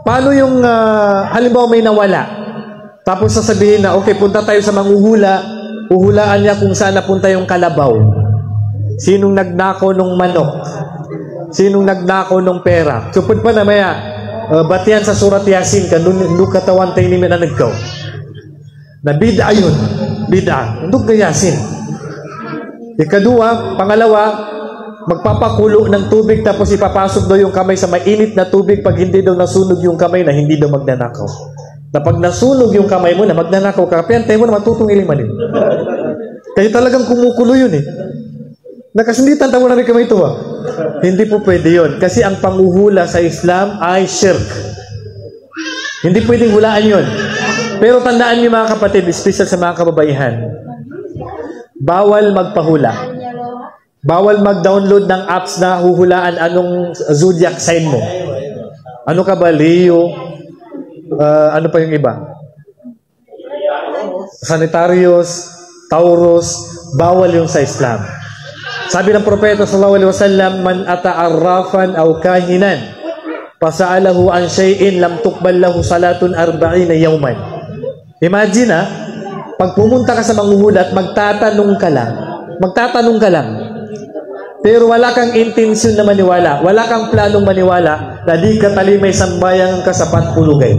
Paano yung halimbawa may nawala? Tapos sasabihin na, okay, punta tayo sa manghuhula. Uhulaan niya kung saan napunta yung kalabaw. Sinong nagnakaw ng manok? Sinong nagnakaw ng pera? Supod pa na maya, batiyan sa surat Yasin ka, nung katawan tayo ni na nagkaw. Na bid'a yun. Bid'a. Nung na Yasin. Ikadua, pangalawa, magpapakulo ng tubig tapos ipapasok daw yung kamay sa mainit na tubig pag hindi daw nasunog yung kamay na hindi daw magnanakaw. Na pag nasunog yung kamay mo na magnanakaw ka, piyantay mo na matutong ilimanin. Kaya talagang kumukulo yun eh. Nakasinditan tayo na rin kamay ito Hindi po pwede yun. Kasi ang panguhula sa Islam ay shirk. Hindi pwedeng hulaan yun. Pero tandaan niyo mga kapatid, especially sa mga kababaihan, bawal magpahula. Bawal mag-download ng apps na huhulaan anong zodiac sign mo. Ano ka ba? Leo? Ano pa yung iba? Sagittarius, Taurus, bawal yung sa Islam. Sabi ng propeta sallallahu alaihi wasallam, man ata'arrafan aw kahinan pasa'alahu an shay'in lam tuqbal lahu salatun 40 yawman. Imagine pag pumunta ka sa manghuhulat, magtatanong ka lang. Magtatanong ka lang. Pero wala kang intensyon na maniwala. Wala kang planong maniwala na di ka talimay sambayang ka sa patpulugay.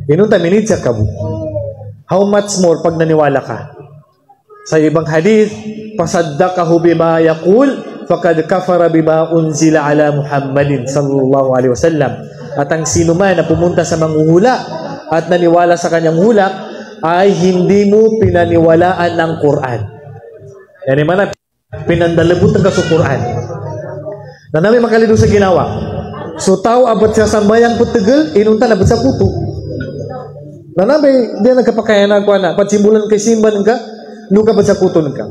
Inunta minitsa ka mo. How much more pag naniwala ka? Sa ibang hadith, pasaddaqahu bima yaqul faqad kafara bima unzila ala Muhammadin sallallahu alaihi wasallam. At ang sino man na pumunta sa manghuhula at naniwala sa kanyang hula ay hindi mo pinaniwalaan ng Quran. Yan man pinandalabot ng kasukuran na namin makalido sa ginawa. So tao abot sa sambayang putegal, inunta na abot sa puto. Na namin, di nagkapakayanan ko na, pagsimbulan kay simban ka, luka ba sa puto ka.